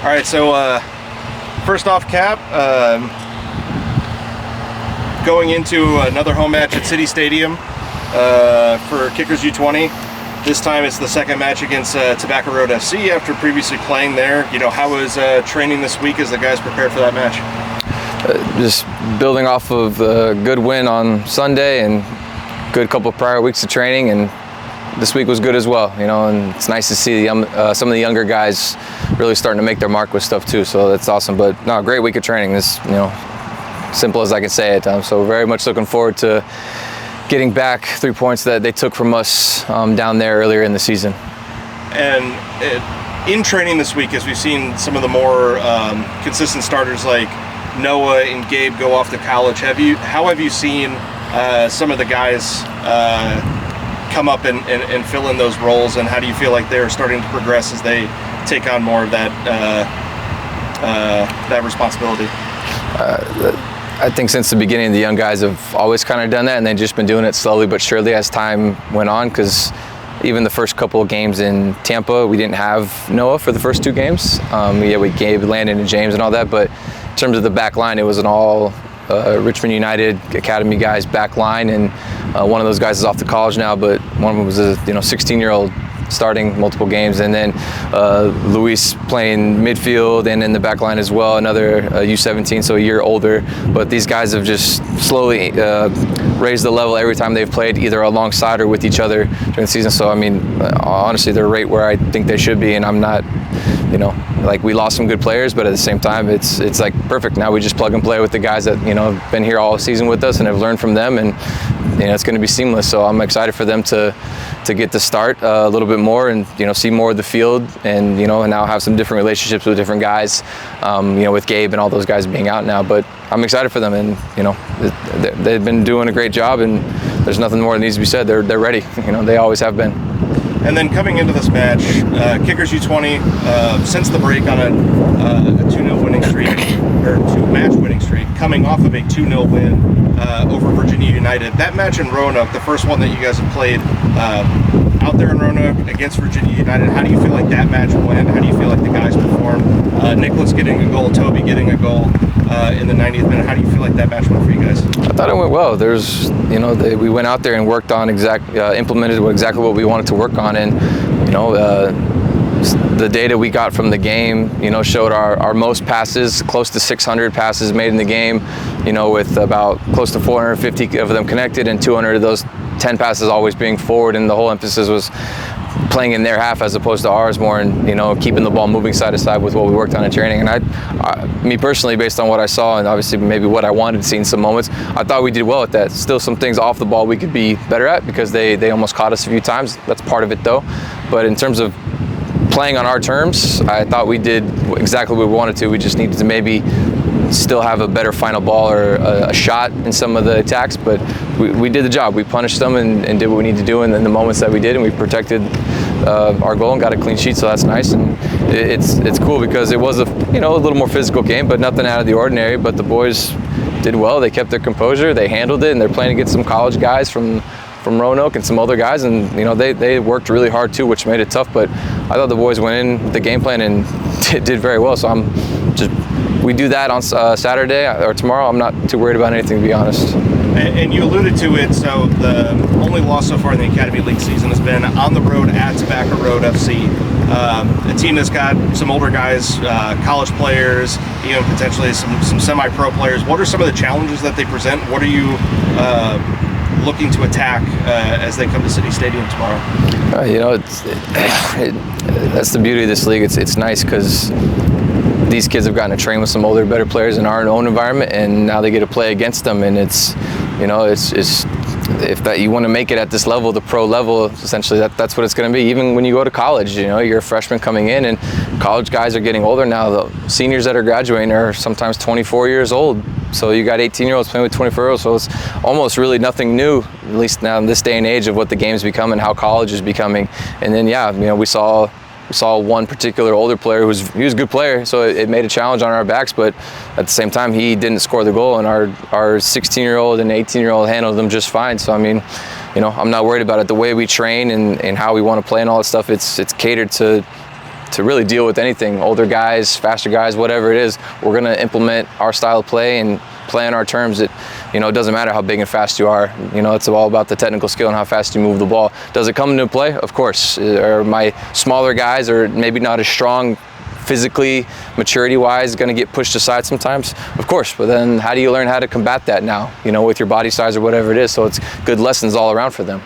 All right, so first off, Cap, going into another home match at City Stadium for Kickers U20. This time it's the second match against Tobacco Road FC after previously playing there. You know, how was training this week as the guys prepared for that match? Just building off of a good win on Sunday and good couple prior weeks of training, and this week was good as well, you know, and it's nice to see some of the younger guys really starting to make their mark with stuff too, so that's awesome. But no, great week of training. This, you know, simple as I can say it. So very much looking forward to getting back 3 points that they took from us down there earlier in the season. And in training this week, as we've seen some of the more consistent starters like Noah and Gabe go off to college, how have you seen some of the guys come up and fill in those roles, and how do you feel like they're starting to progress as they take on more of that responsibility? I think since the beginning, the young guys have always kind of done that, and they've just been doing it slowly but surely as time went on, because even the first couple of games in Tampa, we didn't have Noah for the first two games. We gave Landon and James and all that, but in terms of the back line, it was an all Richmond United Academy guys back line, and one of those guys is off to college now, but one of them was a 16-year-old starting multiple games, and then Luis playing midfield and in the back line as well, another U17, so a year older. But these guys have just slowly raised the level every time they've played, either alongside or with each other during the season. So I mean, honestly, they're right where I think they should be, and I'm not, like, we lost some good players, but at the same time, it's like perfect. Now we just plug and play with the guys that have been here all season with us and have learned from them, and it's going to be seamless. So I'm excited for them to get to start a little bit more and see more of the field, and and now have some different relationships with different guys, with Gabe and all those guys being out now. But I'm excited for them, and they've been doing a great job, and there's nothing more that needs to be said. They're ready. They always have been. And then coming into this match, Kickers U20, since the break on a 2-0 winning streak, or 2-match winning streak, coming off of a 2-0 win over Virginia United. That match in Roanoke, the first one that you guys have played out there in Roanoke against Virginia United, how do you feel like that match went? How do you feel like the guys performed? Nicholas getting a goal, Toby getting a goal in the 90th minute. How do you feel like that match went for you guys? I thought it went well. We went out there and worked on implemented exactly what we wanted to work on, and the data we got from the game, showed our most passes, close to 600 passes made in the game, with about close to 450 of them connected, and 200 of those 10 passes always being forward, and the whole emphasis was playing in their half as opposed to ours more, and keeping the ball moving side to side with what we worked on in training. And me personally, based on what I saw and obviously maybe what I wanted to see in some moments, I thought we did well at that. Still some things off the ball we could be better at, because they almost caught us a few times. That's part of it though. But in terms of playing on our terms, I thought we did exactly what we wanted to. We just needed to maybe still have a better final ball or a shot in some of the attacks, but we did the job. We punished them and did what we need to do in the moments that we did, and we protected our goal and got a clean sheet, so that's nice. And it's cool because it was a little more physical game, but nothing out of the ordinary. But the boys did well. They kept their composure, they handled it, and they're playing against some college guys from Roanoke and some other guys, and they worked really hard too, which made it tough. But I thought the boys went in with the game plan and did very well. So we do that on Saturday or tomorrow. I'm not too worried about anything, to be honest. And you alluded to it, so the only loss so far in the Academy League season has been on the road at Tobacco Road FC. A team that's got some older guys, college players, even potentially some semi-pro players. What are some of the challenges that they present? What are you looking to attack as they come to City Stadium tomorrow? That's the beauty of this league. It's nice because these kids have gotten to train with some older, better players in our own environment, and now they get to play against them. And it's if that you want to make it at this level, the pro level, essentially that's what it's going to be. Even when you go to college, you're a freshman coming in, and college guys are getting older now. The seniors that are graduating are sometimes 24 years old. So you got 18-year-olds playing with 24-year-olds. So it's almost really nothing new, at least now in this day and age of what the game's become and how college is becoming. And then we saw one particular older player he was a good player, so it made a challenge on our backs, but at the same time he didn't score the goal, and our 16-year-old and 18-year-old handled them just fine. So I mean, I'm not worried about it. The way we train and how we want to play and all that stuff, it's catered to to really deal with anything, older guys, faster guys, whatever it is. We're going to implement our style of play and play on our terms. It doesn't matter how big and fast you are. It's all about the technical skill and how fast you move the ball. Does it come into play? Of course. Are my smaller guys, or maybe not as strong physically, maturity-wise, going to get pushed aside sometimes? Of course. But then how do you learn how to combat that now, with your body size or whatever it is? So it's good lessons all around for them.